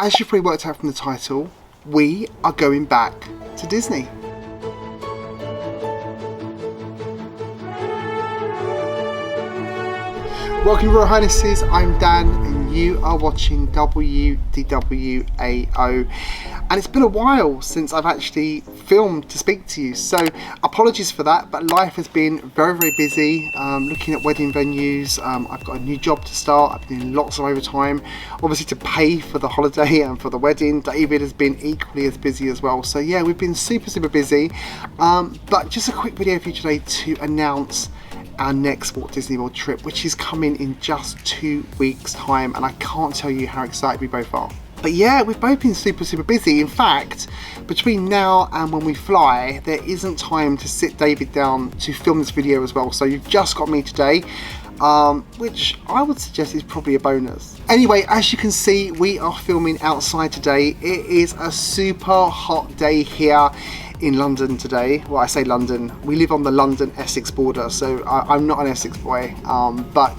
as you've probably worked out from the title, we are going back to Disney. Welcome to Royal Highnesses, I'm Dan and you are watching WDWAO, and it's been a while since I've actually filmed to speak to you, so apologies for that, but life has been very busy, looking at wedding venues. I've got a new job to start, I've been doing lots of overtime, obviously to pay for the holiday and for the wedding. David has been equally as busy as well, so yeah, we've been super busy, but just a quick video for you today to announce our next Walt Disney World trip, which is coming in just 2 weeks time, and I can't tell you how excited we both are. But yeah, we've both been super busy. In fact, between now and when we fly, there isn't time to sit David down to film this video as well, so you've just got me today, which I would suggest is probably a bonus. Anyway, as you can see, we are filming outside today. It is a super hot day here in London today. Well, I say London, we live on the London-Essex border, so I'm not an Essex boy, but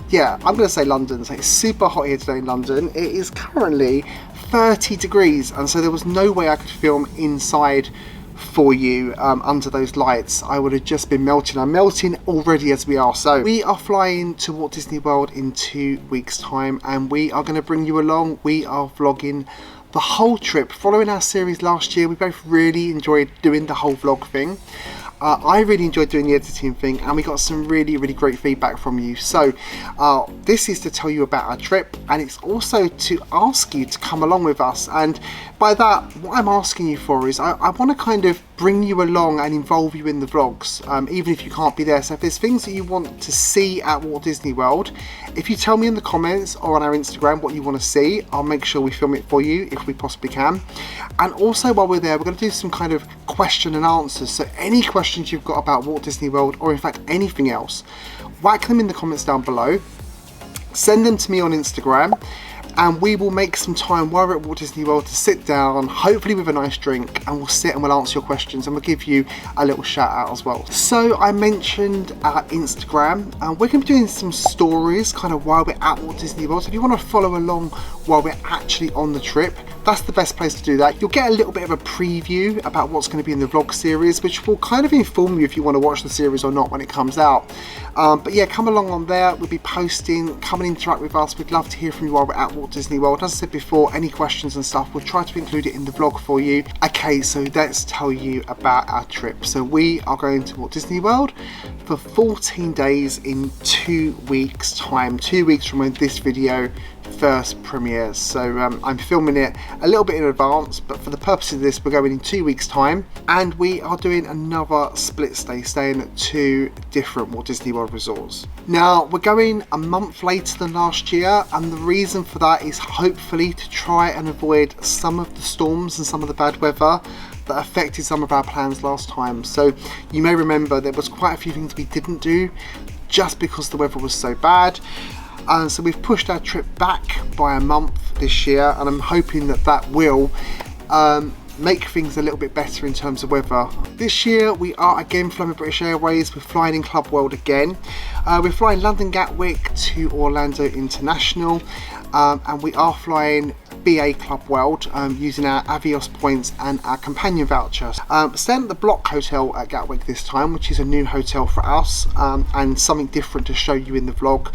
yeah, I'm gonna say London. So it's super hot here today in London. It is currently 30 degrees, and so there was no way I could film inside for you under those lights. I would have just been melting. I'm melting already as we are. So we are flying to Walt Disney World in 2 weeks time, and we are going to bring you along. We are vlogging the whole trip. Following our series last year, we both really enjoyed doing the whole vlog thing. I really enjoyed doing the editing thing, and we got some really great feedback from you. So this is to tell you about our trip, and it's also to ask you to come along with us. And by that, what I'm asking you for is I want to kind of bring you along and involve you in the vlogs, even if you can't be there. So if there's things that you want to see at Walt Disney World, if you tell me in the comments or on our Instagram what you want to see, I'll make sure we film it for you if we possibly can. And also while we're there, we're going to do some kind of question and answers. So any questions you've got about Walt Disney World, or in fact anything else, whack them in the comments down below, send them to me on Instagram, and we will make some time while we're at Walt Disney World to sit down, hopefully with a nice drink, and we'll sit and we'll answer your questions, and we'll give you a little shout out as well. So I mentioned our Instagram, and we're going to be doing some stories kind of while we're at Walt Disney World. So if you want to follow along while we're actually on the trip, that's the best place to do that. You'll get a little bit of a preview about what's going to be in the vlog series, which will kind of inform you if you want to watch the series or not when it comes out. But yeah, come along on there. We'll be posting, come and interact with us. We'd love to hear from you while we're at Walt Disney World. As I said before, any questions and stuff, we'll try to include it in the vlog for you. Okay, so let's tell you about our trip. So we are going to Walt Disney World for 14 days in 2 weeks time, 2 weeks from when this video first premieres. So I'm filming it a little bit in advance, but for the purpose of this, we're going in 2 weeks time, and we are doing another split stay, staying at 2 different Walt Disney World resorts. Now we're going a month later than last year, and the reason for that is hopefully to try and avoid some of the storms and some of the bad weather that affected some of our plans last time. So you may remember there was quite a few things we didn't do just because the weather was so bad. So we've pushed our trip back by a month this year, and I'm hoping that that will make things a little bit better in terms of weather. This year we are again flying with British Airways. We're flying in Club World again. We're flying London Gatwick to Orlando International, and we are flying BA Club World using our Avios points and our companion vouchers. Staying at the Bloc Hotel at Gatwick this time, which is a new hotel for us, and something different to show you in the vlog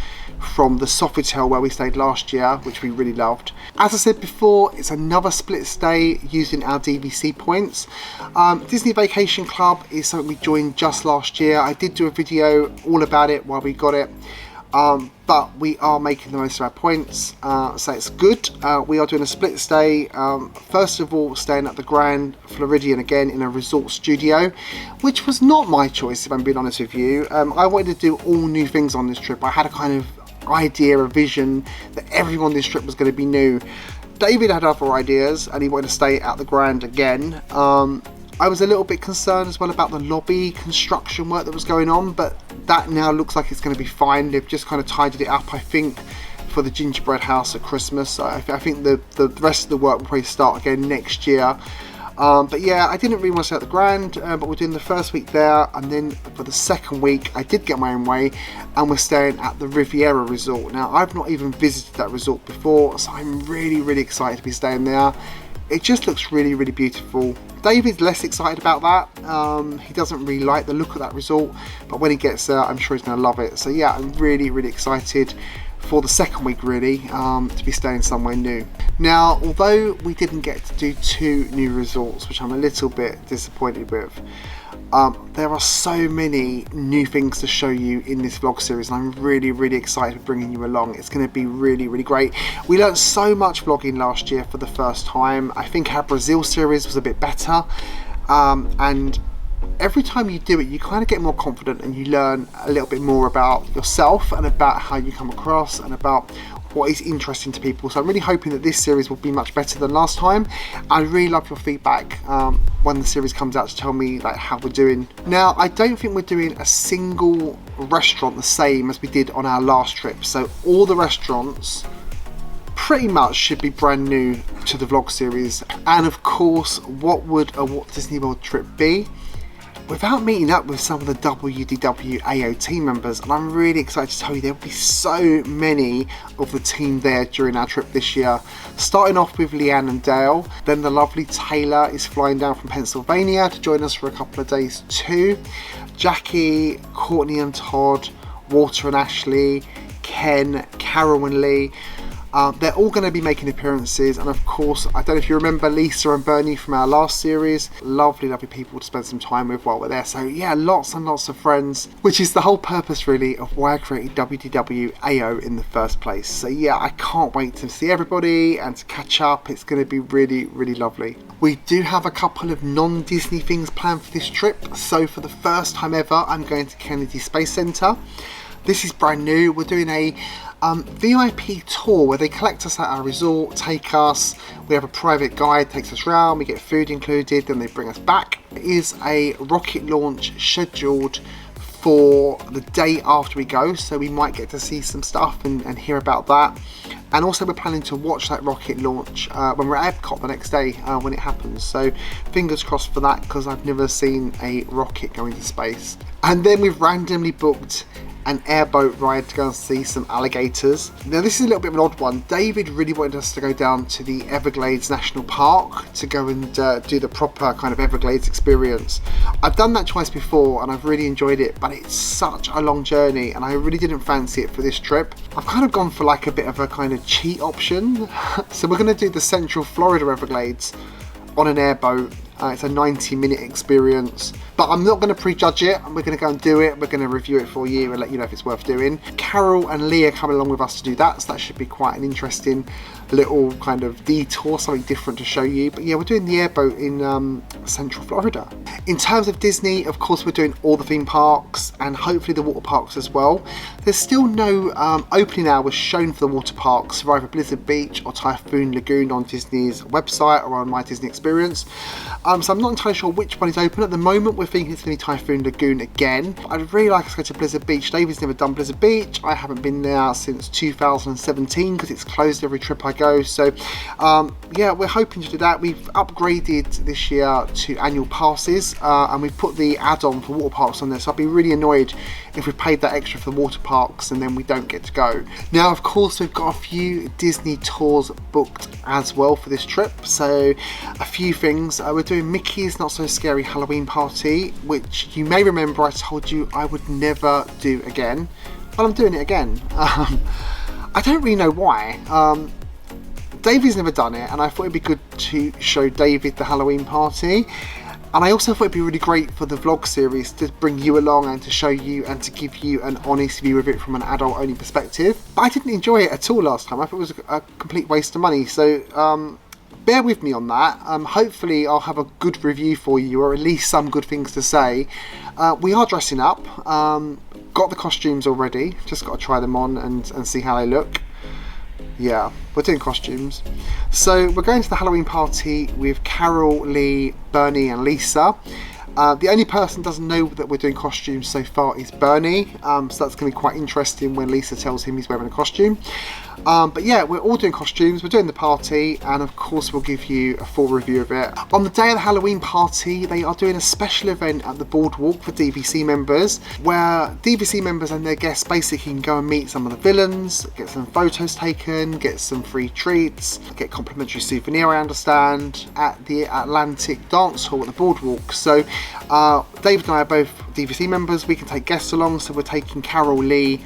from the Sofitel where we stayed last year, which we really loved. As I said before, it's another split stay using our DVC points. Disney Vacation Club is something we joined just last year. I did do a video all about it while we got it, but we are making the most of our points, so it's good. We are doing a split stay, first of all staying at the Grand Floridian again in a resort studio, which was not my choice if I'm being honest with you. I wanted to do all new things on this trip. I had a kind of idea, a vision that everyone on this trip was going to be new. David had other ideas and he wanted to stay at the Grand again. I was a little bit concerned as well about the lobby construction work that was going on, but that now looks like it's going to be fine. They've just kind of tidied it up, I think, for the gingerbread house at Christmas. I think the rest of the work will probably start again next year. But yeah, I didn't really want to stay at the Grand, but we're doing the first week there, and then for the second week I did get my own way and we're staying at the Riviera Resort. Now I've not even visited that resort before, so I'm really excited to be staying there. It just looks really beautiful. David's less excited about that. He doesn't really like the look of that resort, but when he gets there I'm sure he's going to love it. So yeah, I'm really excited for the second week really, to be staying somewhere new. Now, although we didn't get to do 2 new resorts, which I'm a little bit disappointed with, there are so many new things to show you in this vlog series, and I'm really excited for bringing you along. It's going to be really great. We learned so much vlogging last year for the first time. I think our Brazil series was a bit better, and every time you do it you kind of get more confident and you learn a little bit more about yourself and about how you come across and about what is interesting to people. So I'm really hoping that this series will be much better than last time. I really love your feedback when the series comes out to tell me like how we're doing. Now, I don't think we're doing a single restaurant the same as we did on our last trip, so all the restaurants pretty much should be brand new to the vlog series. And of course, what would a Walt Disney World trip be without meeting up with some of the WDWAO team members? And I'm really excited to tell you there will be so many of the team there during our trip this year. Starting off with Leanne and Dale, then the lovely Taylor is flying down from Pennsylvania to join us for a couple of days too. Jackie, Courtney and Todd, Walter and Ashley, Ken, Carol and Lee. They're all going to be making appearances, and of course, I don't know if you remember Lisa and Bernie from our last series. Lovely people to spend some time with while we're there. So yeah, lots and lots of friends, which is the whole purpose really of why I created WDWAO in the first place. So yeah, I can't wait to see everybody and to catch up. It's going to be really lovely. We do have a couple of non-Disney things planned for this trip. So for the first time ever, I'm going to Kennedy Space Center. This is brand new. We're doing a VIP tour where they collect us at our resort, take us, we have a private guide, takes us around, we get food included, then they bring us back. It is a rocket launch scheduled for the day after we go, so we might get to see some stuff and hear about that. And also we're planning to watch that rocket launch when we're at Epcot the next day when it happens. So fingers crossed for that, because I've never seen a rocket go into space. And then we've randomly booked an airboat ride to go and see some alligators. Now this is a little bit of an odd one. David really wanted us to go down to the Everglades National Park to go and do the proper kind of Everglades experience. I've done that twice before and I've really enjoyed it, but it's such a long journey and I really didn't fancy it for this trip. I've kind of gone for like a bit of a kind of cheat option. So we're going to do the Central Florida Everglades on an airboat. It's a 90-minute experience, but I'm not going to prejudge it. We're going to go and do it. We're going to review it for you and let you know if it's worth doing. Carol and Leah coming along with us to do that, so that should be quite an interesting little kind of detour, something different to show you. But yeah, we're doing the airboat in Central Florida. In terms of Disney, of course, we're doing all the theme parks and hopefully the water parks as well. There's still no opening hours shown for the water parks for either Blizzard Beach or Typhoon Lagoon on Disney's website or on My Disney Experience. So I'm not entirely sure which one is open. At the moment, we're thinking it's going to be Typhoon Lagoon again. But I'd really like us to go to Blizzard Beach. David's never done Blizzard Beach. I haven't been there since 2017 because it's closed every trip I go. So yeah, we're hoping to do that. We've upgraded this year to annual passes and we've put the add-on for water parks on there. So I'd be really annoyed if we paid that extra for the water parks and then we don't get to go. Now, of course, we've got a few Disney tours booked as well for this trip. So a few things. We're doing Mickey's Not So Scary Halloween Party, which you may remember I told you I would never do again. Well, I'm doing it again. I don't really know why. David's never done it and I thought it'd be good to show David the Halloween party. And I also thought it'd be really great for the vlog series to bring you along and to show you and to give you an honest view of it from an adult only perspective. But I didn't enjoy it at all last time. I thought it was a complete waste of money. So bear with me on that. Hopefully I'll have a good review for you, or at least some good things to say. We are dressing up. Got the costumes already. Just got to try them on and see how they look. Yeah, we're doing costumes. So we're going to the Halloween party with Carol, Lee, Bernie and Lisa. The only person who doesn't know that we're doing costumes so far is Bernie. So that's going to be quite interesting when Lisa tells him he's wearing a costume. But yeah, we're all doing costumes, we're doing the party, and of course we'll give you a full review of it. On the day of the Halloween party, they are doing a special event at the boardwalk for DVC members, where DVC members and their guests basically can go and meet some of the villains, get some photos taken, get some free treats, get complimentary souvenir, I understand, at the Atlantic Dance Hall at the boardwalk. So David and I are both DVC members, we can take guests along, so we're taking Carol, Lee,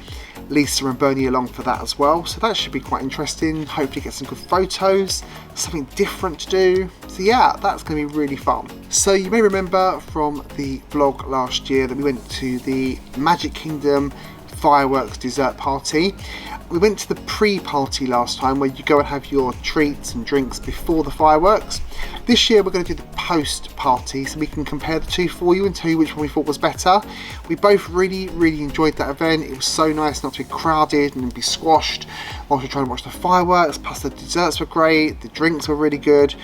Lisa and Bernie along for that as well, so that should be quite interesting. Hopefully get some good photos, something different to do. So yeah, that's going to be really fun. So you may remember from the vlog last year that we went to the Magic Kingdom fireworks dessert party. We went to the pre-party last time, where you go and have your treats and drinks before the fireworks. This year we're going to do the post-party, so we can compare the two for you and tell you which one we thought was better. We both really enjoyed that event. It was so nice not to be crowded and be squashed whilst we're trying to watch the fireworks, plus the desserts were great, the drinks were really good.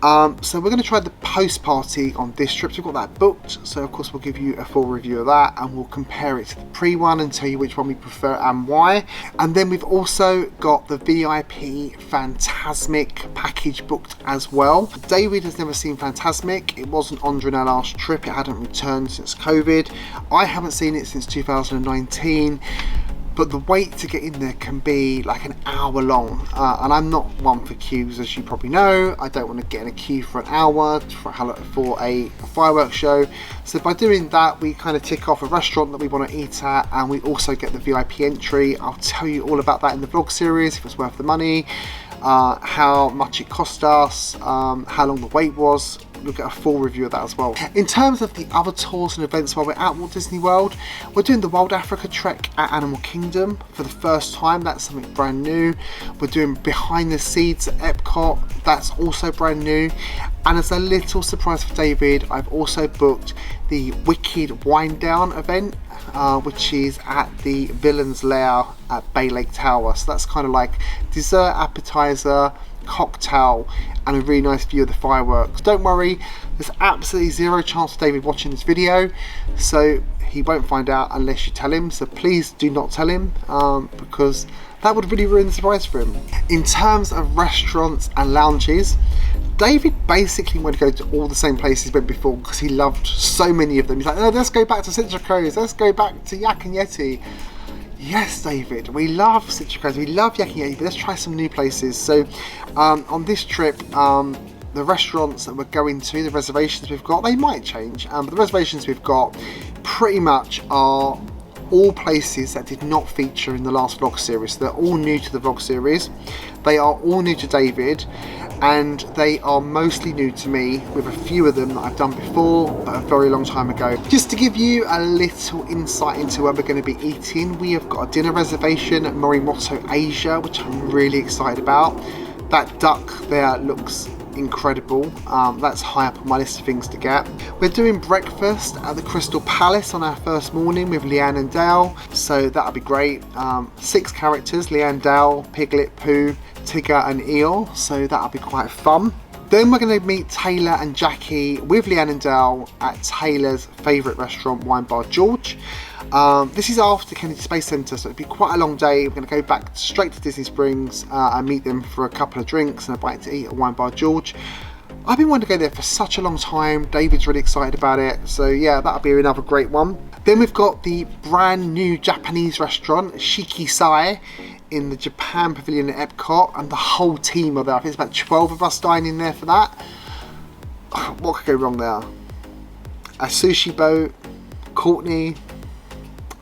So we're going to try the post party on this trip, so we've got that booked, so of course we'll give you a full review of that and we'll compare it to the pre one and tell you which one we prefer and why. And then we've also got the VIP Fantasmic package booked as well. David has never seen Fantasmic. It wasn't on during our last trip, it hadn't returned since COVID. I haven't seen it since 2019. But the wait to get in there can be like an hour long, and I'm not one for queues, as you probably know. I don't want to get in a queue for an hour for a fireworks show. So by doing that, we kind of tick off a restaurant that we want to eat at, and we also get the VIP entry. I'll tell you all about that in the vlog series, if it's worth the money, how much it cost us, how long the wait was. We'll get a full review of that as well. In terms of the other tours and events while we're at Walt Disney World, we're doing the Wild Africa Trek at Animal Kingdom for the first time. That's something brand new. We're doing Behind the Scenes at Epcot. That's also brand new. And as a little surprise for David, I've also booked the Wicked Wind Down event, which is at the Villain's Lair at Bay Lake Tower. So that's kind of like dessert, appetizer, cocktail, and a really nice view of the fireworks. Don't worry, there's absolutely zero chance of David watching this video, so he won't find out unless you tell him. So please do not tell him, because that would really ruin the surprise for him. In terms of restaurants and lounges, David basically wanted to go to all the same places he went before because he loved so many of them. He's like, no, let's go back to Citrico's, let's go back to Yak and Yeti. Yes, David, we love Citrico's, we love Yak and Yeti, but let's try some new places. So on this trip, the restaurants that we're going to, the reservations we've got, they might change, but the reservations we've got pretty much are all places that did not feature in the last vlog series. So they're all new to the vlog series. They are all new to David, and they are mostly new to me, with a few of them that I've done before, but a very long time ago. Just to give you a little insight into where we're going to be eating, we have got a dinner reservation at Morimoto Asia, which I'm really excited about. That duck there looks incredible. That's high up on my list of things to get. We're doing breakfast at the Crystal Palace on our first morning with Leanne and Dale, so that'll be great. 6 characters: Leanne, Dale, Piglet, Pooh, Tigger and Eel, so that'll be quite fun. Then we're going to meet Taylor and Jackie with Leanne and Dale at Taylor's favourite restaurant, Wine Bar George. This is after Kennedy Space Centre, so it'll be quite a long day. We're going to go back straight to Disney Springs and meet them for a couple of drinks and a bite to eat at Wine Bar George. I've been wanting to go there for such a long time. David's really excited about it, so yeah, that'll be another great one. Then we've got the brand new Japanese restaurant, Shikisai, in the Japan Pavilion at Epcot, and the whole team are there. I think it's about 12 of us dining there for that. What could go wrong there? A sushi boat, Courtney.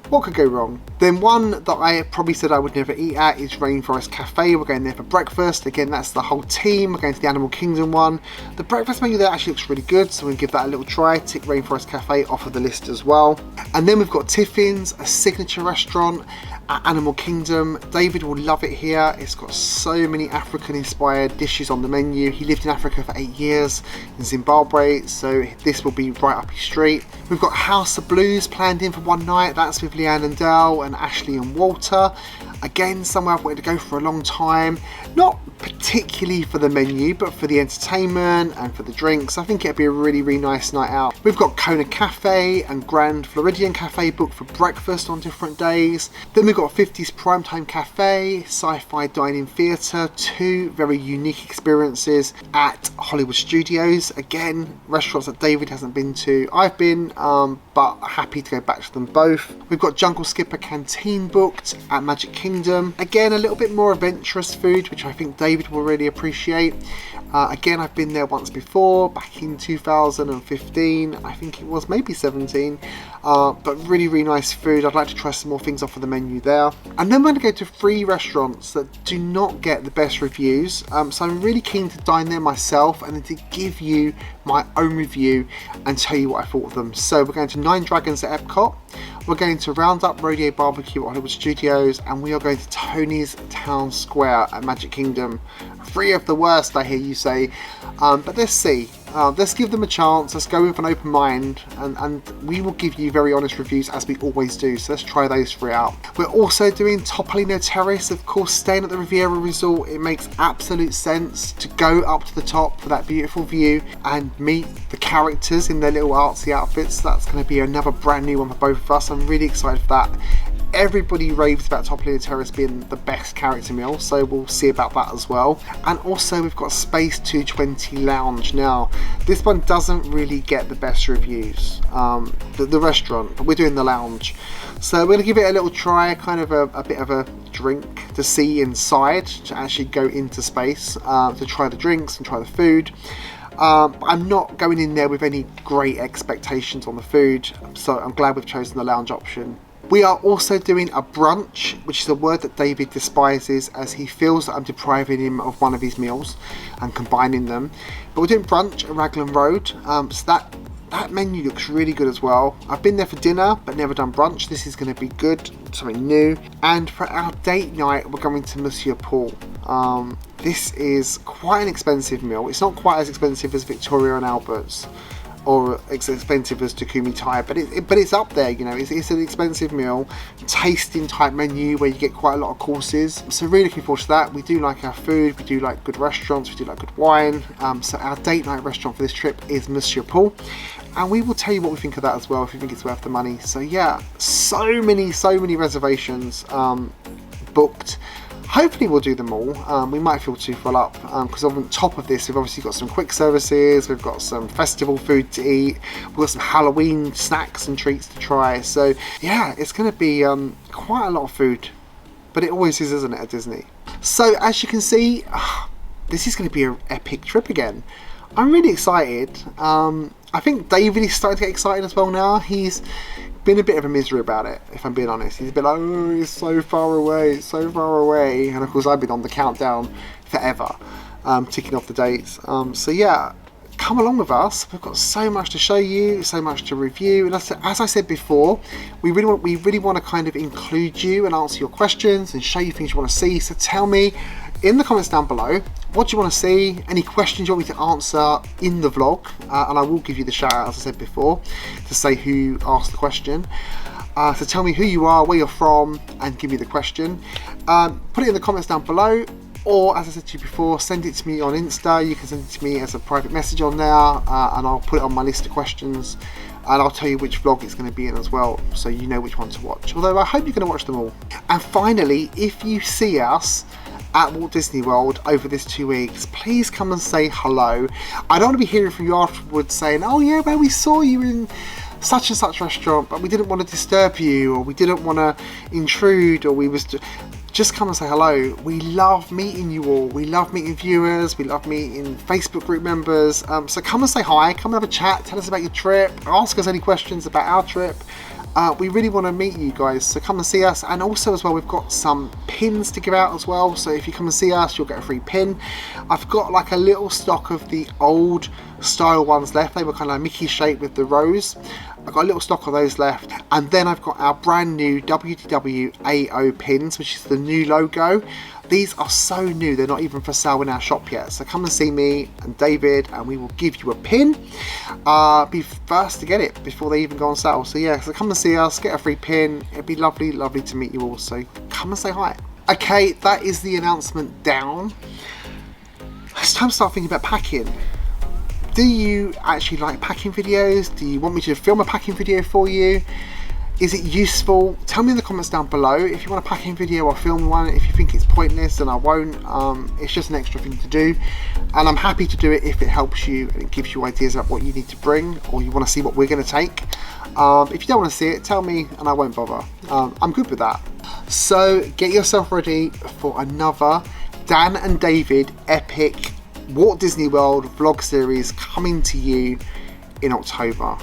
What could go wrong? Then one that I probably said I would never eat at is Rainforest Cafe. We're going there for breakfast. Again, that's the whole team. We're going to the Animal Kingdom one. The breakfast menu there actually looks really good, so we'll give that a little try. Tick Rainforest Cafe off of the list as well. And then we've got Tiffin's, a signature restaurant at Animal Kingdom. David will love it here. It's got so many African inspired dishes on the menu. He lived in Africa for 8 years in Zimbabwe, so this will be right up his street. We've got House of Blues planned in for one night. That's with Leanne and Dale and Ashley and Walter. Again, somewhere I've wanted to go for a long time. Not particularly for the menu, but for the entertainment and for the drinks. I think it'd be a really, really nice night out. We've got Kona Cafe and Grand Floridian Cafe booked for breakfast on different days. Then we've got 50s Primetime Cafe, Sci-Fi Dining Theatre, two very unique experiences at Hollywood Studios. Again, restaurants that David hasn't been to. I've been, but happy to go back to them both. We've got Jungle Skipper Canteen booked at Magic Kingdom. Again, a little bit more adventurous food, which I think David will really appreciate. Again, I've been there once before, back in 2015, I think it was, maybe 17, but really, really nice food. I'd like to try some more things off of the menu there. And then we're going to go to 3 restaurants that do not get the best reviews, so I'm really keen to dine there myself and then to give you my own review and tell you what I thought of them. So we're going to Nine Dragons at Epcot, we're going to Roundup Rodeo Barbecue at Hollywood Studios, and we are going to Tony's Town Square at Magic Kingdom. 3 of the worst, I hear you say, but let's see. Let's give them a chance. Let's go with an open mind, and we will give you very honest reviews as we always do. So let's try those 3 out. We're also doing Topolino Terrace, of course, staying at the Riviera Resort. It makes absolute sense to go up to the top for that beautiful view and meet the characters in their little artsy outfits. That's going to be another brand new one for both of us. I'm really excited for that. Everybody raves about Topolino Terrace being the best character meal, so we'll see about that as well. And also we've got Space 220 Lounge. Now, this one doesn't really get the best reviews, the restaurant, but we're doing the lounge. So we're going to give it a little try, kind of a bit of a drink to see inside, to actually go into space, to try the drinks and try the food. I'm not going in there with any great expectations on the food, so I'm glad we've chosen the lounge option. We are also doing a brunch, which is a word that David despises as he feels that I'm depriving him of one of his meals and combining them. But we're doing brunch at Raglan Road, so that menu looks really good as well. I've been there for dinner but never done brunch. This is going to be good, something new. And for our date night, we're going to Monsieur Paul. This is quite an expensive meal. It's not quite as expensive as Victoria and Albert's, or as expensive as Takumi Thai, but it's up there, you know. It's an expensive meal, tasting type menu where you get quite a lot of courses. So really looking forward to that. We do like our food, we do like good restaurants, we do like good wine. So our date night restaurant for this trip is Monsieur Paul, and we will tell you what we think of that as well, if we think it's worth the money. So yeah, so many reservations booked. Hopefully we'll do them all. We might feel too full up because on top of this we've obviously got some quick services, we've got some festival food to eat, we've got some Halloween snacks and treats to try. So yeah, it's going to be quite a lot of food, but it always is, isn't it, at Disney? So as you can see, this is going to be an epic trip again. I'm really excited. I think David is starting to get excited as well now. He's been a bit of a misery about it, if I'm being honest. He's a bit like, oh, it's so far away, it's so far away. And of course I've been on the countdown forever, ticking off the dates. So yeah, come along with us. We've got so much to show you, so much to review. And as I said before, we really want to kind of include you and answer your questions and show you things you want to see. So tell me in the comments down below, what do you want to see? Any questions you want me to answer in the vlog? And I will give you the shout out, as I said before, to say who asked the question. So tell me who you are, where you're from, and give me the question. Put it in the comments down below, or as I said to you before, send it to me on Insta. You can send it to me as a private message on there, and I'll put it on my list of questions. And I'll tell you which vlog it's going to be in as well, so you know which one to watch. Although I hope you're going to watch them all. And finally, if you see us at Walt Disney World over this 2 weeks, please come and say hello. I don't want to be hearing from you afterwards saying, oh yeah, well, we saw you in such and such restaurant, but we didn't want to disturb you, or we didn't want to intrude, or we was just come and say hello. We love meeting you all. We love meeting viewers. We love meeting Facebook group members. So come and say hi, come and have a chat, tell us about your trip, ask us any questions about our trip. We really want to meet you guys, so come and see us. And also as well, we've got some pins to give out as well, so if you come and see us, you'll get a free pin. I've got like a little stock of the old style ones left. They were kind of like Mickey shaped with the rose. I've got a little stock of those left, and then I've got our brand new WDWAO pins, which is the new logo. These are so new, they're not even for sale in our shop yet. So come and see me and David, and we will give you a pin. Be first to get it before they even go on sale. So yeah, so come and see us, get a free pin. It'd be lovely to meet you all. So come and say hi. Okay, that is the announcement down. it's time to start thinking about packing. Do you actually like packing videos? Do you want me to film a packing video for you? Is it useful? Tell me in the comments down below. If you want a packing video, I'll film one. If you think it's pointless, then I won't. It's just an extra thing to do. And I'm happy to do it if it helps you and it gives you ideas about what you need to bring, or you want to see what we're going to take. If you don't want to see it, tell me and I won't bother. I'm good with that. So get yourself ready for another Dan and David epic Walt Disney World vlog series coming to you in October.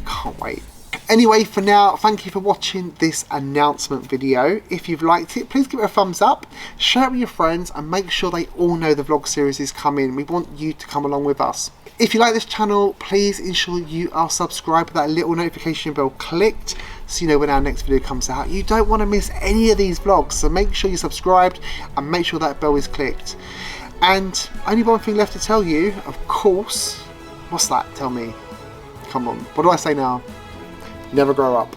Can't wait. Anyway, for now, thank you for watching this announcement video. If you've liked it, please give it a thumbs up, share it with your friends, and make sure they all know the vlog series is coming. We want you to come along with us. If you like this channel, please ensure you are subscribed with that little notification bell clicked so you know when our next video comes out. You don't want to miss any of these vlogs, so make sure you're subscribed and make sure that bell is clicked. And only one thing left to tell you, of course. What's that? Tell me. Come on. What do I say now? Never grow up.